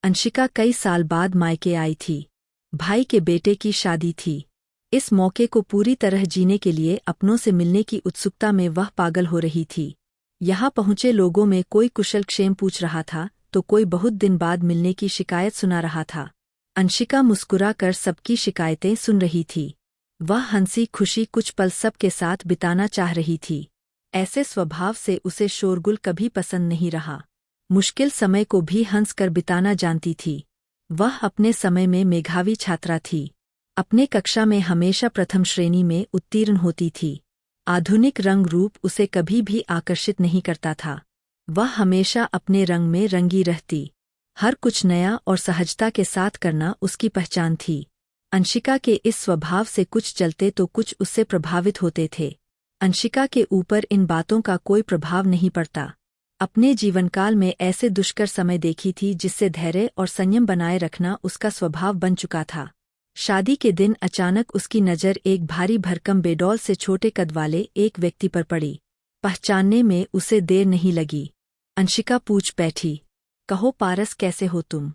अंशिका कई साल बाद मायके आई थी। भाई के बेटे की शादी थी। इस मौके को पूरी तरह जीने के लिए अपनों से मिलने की उत्सुकता में वह पागल हो रही थी। यहाँ पहुंचे लोगों में कोई कुशल क्षेम पूछ रहा था तो कोई बहुत दिन बाद मिलने की शिकायत सुना रहा था। अंशिका मुस्कुरा कर सबकी शिकायतें सुन रही थी। वह हंसी खुशी कुछ पल सबके साथ बिताना चाह रही थी। ऐसे स्वभाव से उसे शोरगुल कभी पसंद नहीं रहा। मुश्किल समय को भी हंसकर बिताना जानती थी। वह अपने समय में मेधावी छात्रा थी। अपने कक्षा में हमेशा प्रथम श्रेणी में उत्तीर्ण होती थी। आधुनिक रंग रूप उसे कभी भी आकर्षित नहीं करता था। वह हमेशा अपने रंग में रंगी रहती। हर कुछ नया और सहजता के साथ करना उसकी पहचान थी। अंशिका के इस स्वभाव से कुछ चलते तो कुछ उससे प्रभावित होते थे। अंशिका के ऊपर इन बातों का कोई प्रभाव नहीं पड़ता। अपने जीवनकाल में ऐसे दुष्कर समय देखी थी जिससे धैर्य और संयम बनाए रखना उसका स्वभाव बन चुका था। शादी के दिन अचानक उसकी नज़र एक भारी भरकम बेडौल से छोटे कद वाले एक व्यक्ति पर पड़ी। पहचानने में उसे देर नहीं लगी। अंशिका पूछ बैठी, कहो पारस, कैसे हो तुम?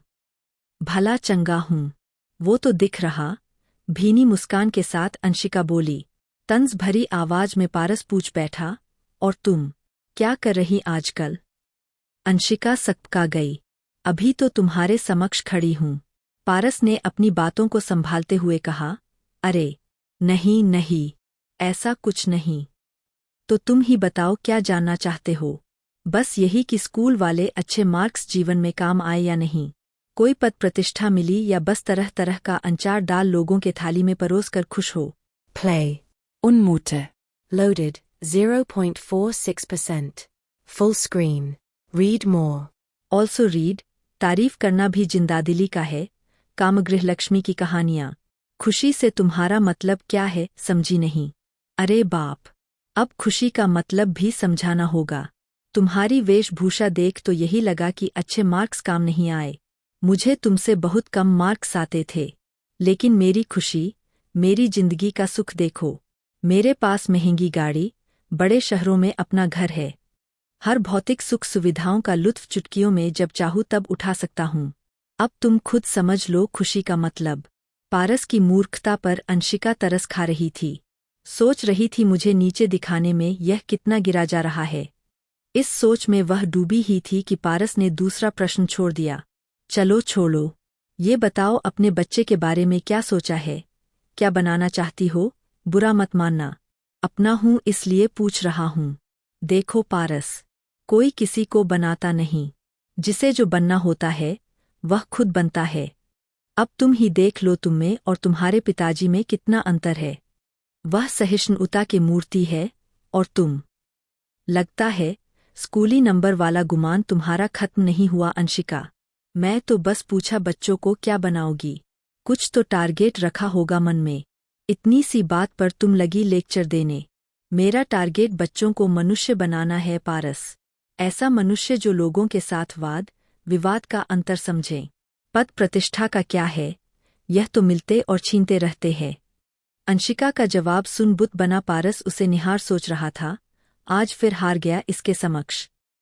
भला चंगा हूँ, वो तो दिख रहा। भीनी मुस्कान के साथ अंशिका बोली। तंज भरी आवाज में पारस पूछ बैठा, और तुम क्या कर रही आजकल? अंशिका सकपका गई। अभी तो तुम्हारे समक्ष खड़ी हूँ। पारस ने अपनी बातों को संभालते हुए कहा, अरे नहीं नहीं, ऐसा कुछ नहीं। तो तुम ही बताओ, क्या जानना चाहते हो? बस यही कि स्कूल वाले अच्छे मार्क्स जीवन में काम आए या नहीं, कोई पद प्रतिष्ठा मिली, या बस तरह तरह का अंचार डाल लोगों के थाली में परोस कर खुश हो। Play. Unmute. Loaded. 0.46%. Full screen. Read more. Also read. तारीफ करना भी जिंदादिली का है। कामगृह लक्ष्मी की कहानियाँ। खुशी से तुम्हारा मतलब क्या है, समझी नहीं? अरे बाप, अब खुशी का मतलब भी समझाना होगा। तुम्हारी वेशभूषा देख तो यही लगा कि अच्छे मार्क्स काम नहीं आए। मुझे तुमसे बहुत कम मार्क्स आते थे, लेकिन मेरी खुशी, मेरी जिंदगी का सुख देखो। मेरे पास महंगी गाड़ी, बड़े शहरों में अपना घर है। हर भौतिक सुख सुविधाओं का लुत्फ चुटकियों में जब चाहूँ तब उठा सकता हूँ। अब तुम खुद समझ लो खुशी का मतलब। पारस की मूर्खता पर अंशिका तरस खा रही थी। सोच रही थी मुझे नीचे दिखाने में यह कितना गिरा जा रहा है। इस सोच में वह डूबी ही थी कि पारस ने दूसरा प्रश्न छोड़ दिया। चलो छोड़ो, ये बताओ अपने बच्चे के बारे में क्या सोचा है? क्या बनाना चाहती हो? बुरा मत मानना, अपना हूँ इसलिए पूछ रहा हूँ। देखो पारस, कोई किसी को बनाता नहीं। जिसे जो बनना होता है वह खुद बनता है। अब तुम ही देख लो, तुम में और तुम्हारे पिताजी में कितना अंतर है। वह सहिष्णुता की मूर्ति है, और तुम, लगता है स्कूली नंबर वाला गुमान तुम्हारा खत्म नहीं हुआ। अंशिका, मैं तो बस पूछा बच्चों को क्या बनाओगी, कुछ तो टारगेट रखा होगा मन में। इतनी सी बात पर तुम लगी लेक्चर देने। मेरा टारगेट बच्चों को मनुष्य बनाना है पारस। ऐसा मनुष्य जो लोगों के साथ वाद विवाद का अंतर समझे। पद प्रतिष्ठा का क्या है, यह तो मिलते और छीनते रहते हैं। अंशिका का जवाब सुन बुत बना पारस उसे निहार सोच रहा था। आज फिर हार गया इसके समक्ष।